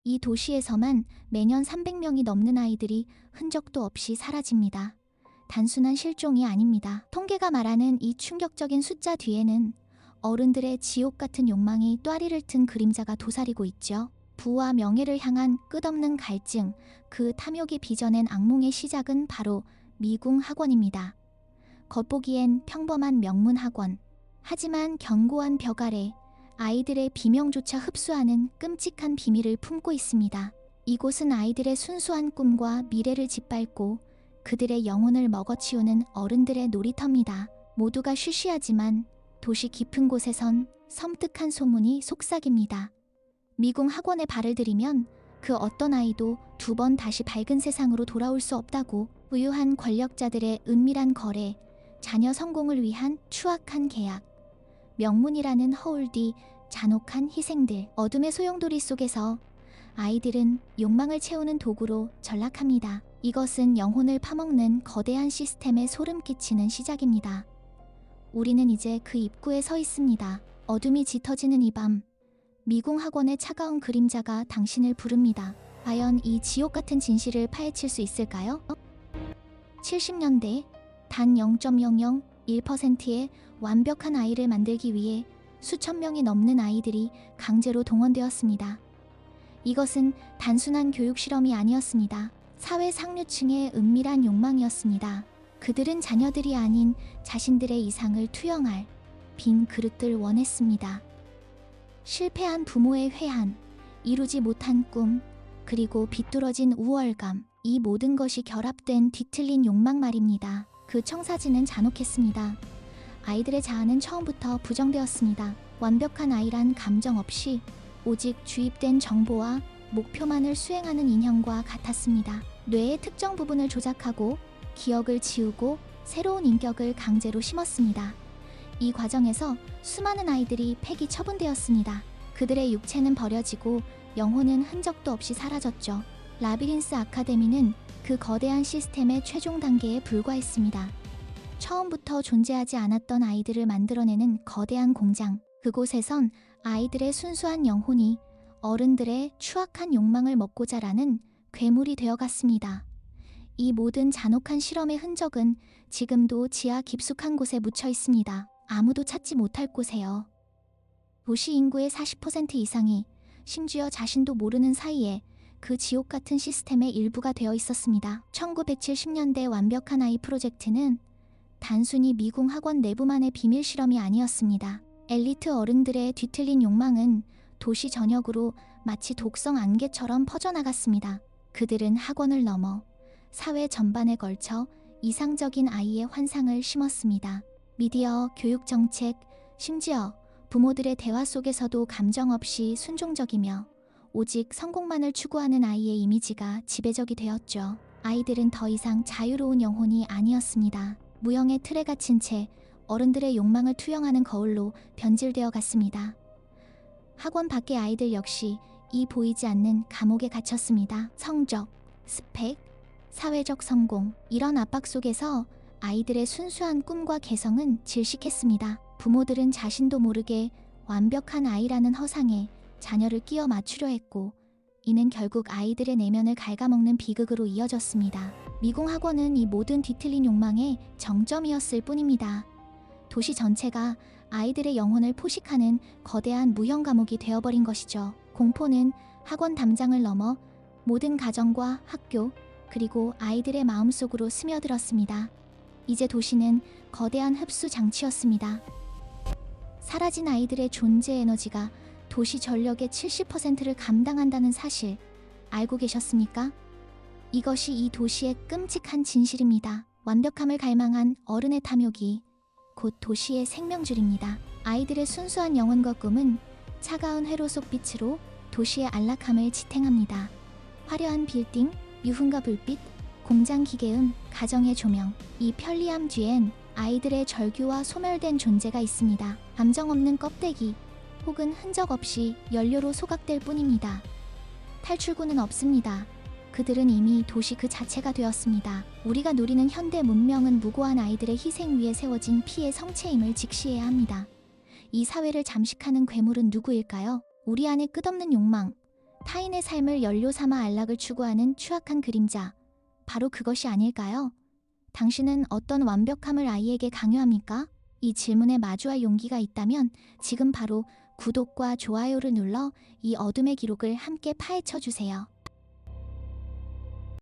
이 도시에서만 매년 300명이 넘는 아이들이 흔적도 없이 사라집니다. 단순한 실종이 아닙니다. 통계가 말하는 이 충격적인 숫자 뒤에는 어른들의 지옥 같은 욕망이 또아리를 튼 그림자가 도사리고 있죠. 부와 명예를 향한 끝없는 갈증, 그 탐욕이 빚어낸 악몽의 시작은 바로 미궁 학원입니다. 겉보기엔 평범한 명문 학원. 하지만 견고한 벽 아래 아이들의 비명조차 흡수하는 끔찍한 비밀을 품고 있습니다. 이곳은 아이들의 순수한 꿈과 미래를 짓밟고 그들의 영혼을 먹어치우는 어른들의 놀이터입니다. 모두가 쉬쉬하지만 도시 깊은 곳에선 섬뜩한 소문이 속삭입니다. 미궁 학원에 발을 들이면 그 어떤 아이도 두 번 다시 밝은 세상으로 돌아올 수 없다고. 부유한 권력자들의 은밀한 거래, 자녀 성공을 위한 추악한 계약, 명문이라는 허울 뒤 잔혹한 희생들. 어둠의 소용돌이 속에서 아이들은 욕망을 채우는 도구로 전락합니다. 이것은 영혼을 파먹는 거대한 시스템에 소름 끼치는 시작입니다. 우리는 이제 그 입구에 서 있습니다. 어둠이 짙어지는 이 밤, 미궁 학원의 차가운 그림자가 당신을 부릅니다. 과연 이 지옥 같은 진실을 파헤칠 수 있을까요? 70년대 단 0.001%의 완벽한 아이를 만들기 위해 수천 명이 넘는 아이들이 강제로 동원되었습니다. 이것은 단순한 교육 실험이 아니었습니다. 사회 상류층의 은밀한 욕망이었습니다. 그들은 자녀들이 아닌 자신들의 이상을 투영할 빈 그릇들 원했습니다. 실패한 부모의 회한, 이루지 못한 꿈, 그리고 비뚤어진 우월감, 이 모든 것이 결합된 뒤틀린 욕망 말입니다. 그 청사진은 잔혹했습니다. 아이들의 자아는 처음부터 부정되었습니다. 완벽한 아이란 감정 없이 오직 주입된 정보와 목표만을 수행하는 인형과 같았습니다. 뇌의 특정 부분을 조작하고 기억을 지우고 새로운 인격을 강제로 심었습니다. 이 과정에서 수많은 아이들이 폐기 처분되었습니다. 그들의 육체는 버려지고 영혼은 흔적도 없이 사라졌죠. 라비린스 아카데미는 그 거대한 시스템의 최종 단계에 불과했습니다. 처음부터 존재하지 않았던 아이들을 만들어내는 거대한 공장. 그곳에선 아이들의 순수한 영혼이 어른들의 추악한 욕망을 먹고 자라는 괴물이 되어갔습니다. 이 모든 잔혹한 실험의 흔적은 지금도 지하 깊숙한 곳에 묻혀 있습니다. 아무도 찾지 못할 곳에요. 도시 인구의 40% 이상이 심지어 자신도 모르는 사이에 그 지옥 같은 시스템의 일부가 되어 있었습니다. 1970년대 완벽한 아이 프로젝트는 단순히 미궁 학원 내부만의 비밀 실험이 아니었습니다. 엘리트 어른들의 뒤틀린 욕망은 도시 전역으로 마치 독성 안개처럼 퍼져나갔습니다. 그들은 학원을 넘어 사회 전반에 걸쳐 이상적인 아이의 환상을 심었습니다. 미디어, 교육 정책, 심지어 부모들의 대화 속에서도 감정 없이 순종적이며 오직 성공만을 추구하는 아이의 이미지가 지배적이 되었죠. 아이들은 더 이상 자유로운 영혼이 아니었습니다. 무형의 틀에 갇힌 채 어른들의 욕망을 투영하는 거울로 변질되어 갔습니다. 학원 밖의 아이들 역시 이 보이지 않는 감옥에 갇혔습니다. 성적, 스펙, 사회적 성공, 이런 압박 속에서 아이들의 순수한 꿈과 개성은 질식했습니다. 부모들은 자신도 모르게 완벽한 아이라는 허상에 자녀를 끼워 맞추려 했고, 이는 결국 아이들의 내면을 갉아먹는 비극으로 이어졌습니다. 미궁 학원은 이 모든 뒤틀린 욕망의 정점이었을 뿐입니다. 도시 전체가 아이들의 영혼을 포식하는 거대한 무형 감옥이 되어버린 것이죠. 공포는 학원 담장을 넘어 모든 가정과 학교, 그리고 아이들의 마음속으로 스며들었습니다. 이제 도시는 거대한 흡수 장치였습니다. 사라진 아이들의 존재 에너지가 도시 전력의 70%를 감당한다는 사실 알고 계셨습니까? 이것이 이 도시의 끔찍한 진실입니다. 완벽함을 갈망한 어른의 탐욕이 곧 도시의 생명줄입니다. 아이들의 순수한 영혼과 꿈은 차가운 회로 속 빛으로 도시의 안락함을 지탱합니다. 화려한 빌딩, 유흥가 불빛, 공장 기계음, 가정의 조명, 이 편리함 뒤엔 아이들의 절규와 소멸된 존재가 있습니다. 감정 없는 껍데기, 혹은 흔적 없이 연료로 소각될 뿐입니다. 탈출구는 없습니다. 그들은 이미 도시 그 자체가 되었습니다. 우리가 누리는 현대 문명은 무고한 아이들의 희생 위에 세워진 피의 성체임을 직시해야 합니다. 이 사회를 잠식하는 괴물은 누구일까요? 우리 안의 끝없는 욕망, 타인의 삶을 연료 삼아 안락을 추구하는 추악한 그림자. 바로 그것이 아닐까요? 당신은 어떤 완벽함을 아이에게 강요합니까? 이 질문에 마주할 용기가 있다면 지금 바로 구독과 좋아요를 눌러 이 어둠의 기록을 함께 파헤쳐 주세요.